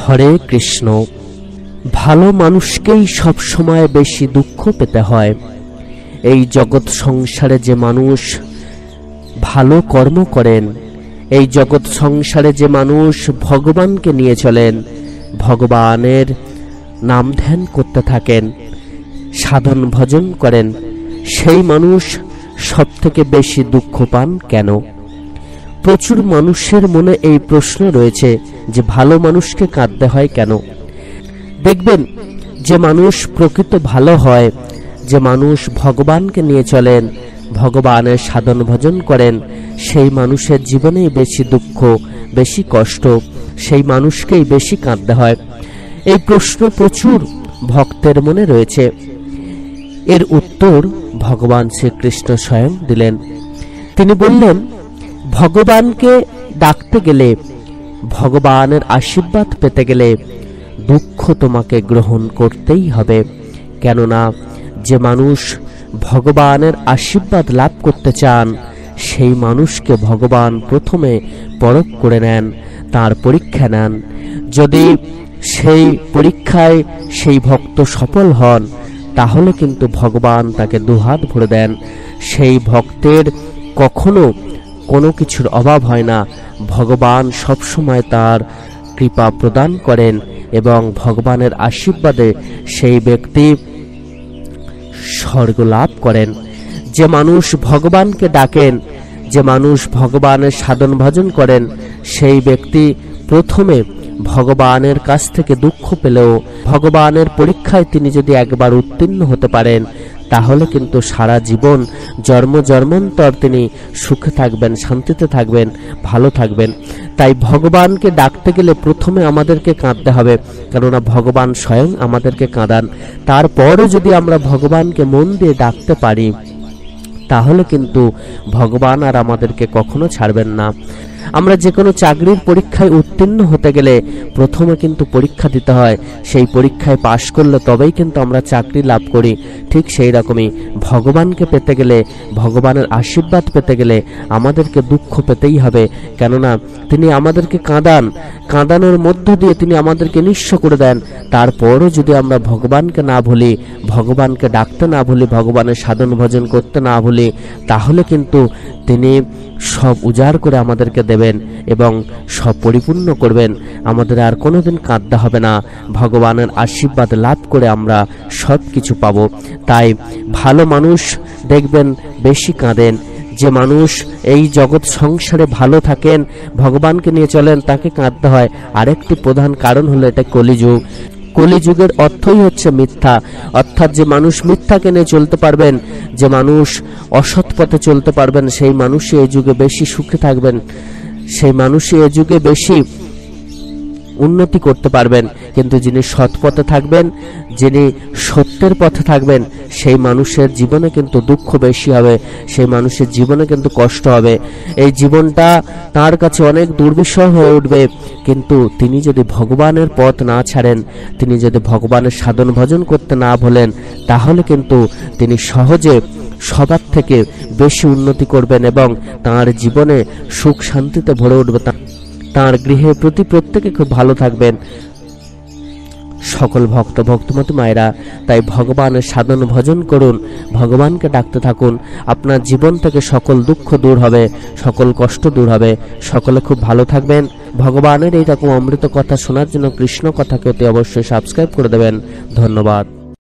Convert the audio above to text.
হরে কৃষ্ণ। ভালো মানুষকেই সবসময় বেশি দুঃখ পেতে হয়। এই জগৎ সংসারে যে মানুষ ভালো কর্ম করেন, এই জগৎ সংসারে যে মানুষ ভগবানকে নিয়ে চলেন, ভগবানের নাম ধ্যান করতে থাকেন, সাধন ভজন করেন, সেই মানুষ সব থেকে বেশি দুঃখ পান কেন? প্রচুর মানুষের মনে এই প্রশ্ন রয়েছে যে ভালো মানুষকে কাঁদতে হয় কেন। দেখবেন যে মানুষ প্রকৃত ভালো হয়, যে মানুষ ভগবানকে নিয়ে চলেন, ভগবানের সাধন ভজন করেন, সেই মানুষের জীবনেই বেশি দুঃখ, বেশি কষ্ট, সেই মানুষকেই বেশি কাঁদতে হয়। এই প্রশ্ন প্রচুর ভক্তের মনে রয়েছে। এর উত্তর ভগবান শ্রীকৃষ্ণ স্বয়ং দিলেন। তিনি বললেন, ভগবানকে ডাকতে গেলে, ভগবানের আশীর্বাদ পেতে গেলে দুঃখ তোমাকে গ্রহণ করতেই হবে। কেননা যে মানুষ ভগবানের আশীর্বাদ লাভ করতে চান, সেই মানুষকে ভগবান প্রথমে পরখ করে নেন, তার পরীক্ষা নেন। যদি সেই পরীক্ষায় সেই ভক্ত সফল হন, তাহলে কিন্তু ভগবান তাকে দুহাত ভরে দেন। সেই ভক্তের কখনো কোনো কিছুর অভাব হয় না। ভগবান সবসময় তার কৃপা প্রদান করেন এবং ভগবানের আশীর্বাদে সেই ব্যক্তি স্বর্গ লাভ করেন। যে মানুষ ভগবানকে ডাকেন, যে মানুষ ভগবানের সাধন ভজন করেন, সেই ব্যক্তি প্রথমে ভগবানের কাছ থেকে দুঃখ পেলেও ভগবানের পরীক্ষায় তিনি যদি একবার উত্তীর্ণ হতে পারেন, তাহলে কিন্তু সারা জীবন জন্ম জন্মান্তর তিনি সুখে থাকবেন, শান্তিতে থাকবেন, ভালো থাকবেন। তাই ভগবানকে ডাকতে গেলে প্রথমে আমাদেরকে কাঁদতে হবে, কেননা ভগবান স্বয়ং আমাদেরকে কাঁদান। তারপরে যদি আমরা ভগবানকে মন দিয়ে ডাকতে পারি, তাহলে কিন্তু ভগবান আর আমাদেরকে কখনো ছাড়বেন না। আমরা যে কোনো চাকরির পরীক্ষায় উত্তীর্ণ হতে গেলে প্রথমে কিন্তু পরীক্ষা দিতে হয়। সেই পরীক্ষায় পাশ করলে তবেই কিন্তু আমরা চাকরি লাভ করি। ঠিক সেই রকমই ভগবানকে পেতে গেলে, ভগবানের আশীর্বাদ পেতে গেলে আমাদেরকে দুঃখ পেতেই হবে। কেননা তিনি আমাদেরকে কাঁদান, কাঁদানোর মধ্য দিয়ে তিনি আমাদেরকে নিঃস্ব করে দেন। তারপরও যদি আমরা ভগবানকে না ভুলি, ভগবানকে ডাকতে না ভুলি, ভগবানের সাধন ভজন করতে না ভুলি, তাহলে কিন্তু তিনি সব উজাড় করে আমাদেরকে দেবেন এবং সব পরিপূর্ণ করবেন। আমাদের আর কোনোদিন কাঁদতে হবে না। ভগবানের আশীর্বাদ লাভ করে আমরা সব কিছু পাবো। তাই ভালো মানুষ দেখবেন বেশি কাঁদেন। যে মানুষ এই জগৎ সংসারে ভালো থাকেন, ভগবানকে নিয়ে চলেন, তাকে কাঁদতে হয়। আরেকটি প্রধান কারণ হলো এটা কলিযুগ। কলিযুগের অর্থই হচ্ছে মিথ্যা। অর্থাৎ যে মানুষ মিথ্যাকে নিয়ে চলতে পারবেন, যে মানুষ অসৎ পথে চলতে পারবেন, সেই মানুষই এই যুগে বেশি সুখে থাকবেন, সেই মানুষই এই যুগে বেশি উন্নতি করতে পারবেন। কিন্তু যিনি সৎ পথে থাকবেন, যিনি সত্যের পথে থাকবেন, সেই মানুষের জীবনে কিন্তু দুঃখ বেশি হবে, সেই মানুষের জীবনে কিন্তু কষ্ট হবে। এই জীবনটা তার কাছে অনেক দুর্বিষহ হয়ে উঠবে। কিন্তু তিনি যদি ভগবানের পথ না ছাড়েন, তিনি যদি ভগবানের সাধন ভজন করতে না ভোলেন, তাহলে কিন্তু তিনি সহজে সবার থেকে বেশি উন্নতি করবেন এবং তার জীবনে সুখ শান্তিতে ভরে উঠবে। তার গৃহে প্রত্যেকে খুব ভালো থাকবেন। সকল ভক্তমতী মায়েরা, তাই ভগবানের সাধন ভজন করুন, ভগবানকে ডাকতে থাকুন। আপনার জীবন থেকে সকল দুঃখ দূর হবে, সকল কষ্ট দূর হবে। সকলে খুব ভালো থাকবেন। ভগবানের এইরকম অমৃত কথা শোনার জন্য কৃষ্ণ কথাকে অতি অবশ্যই সাবস্ক্রাইব করে দেবেন। ধন্যবাদ।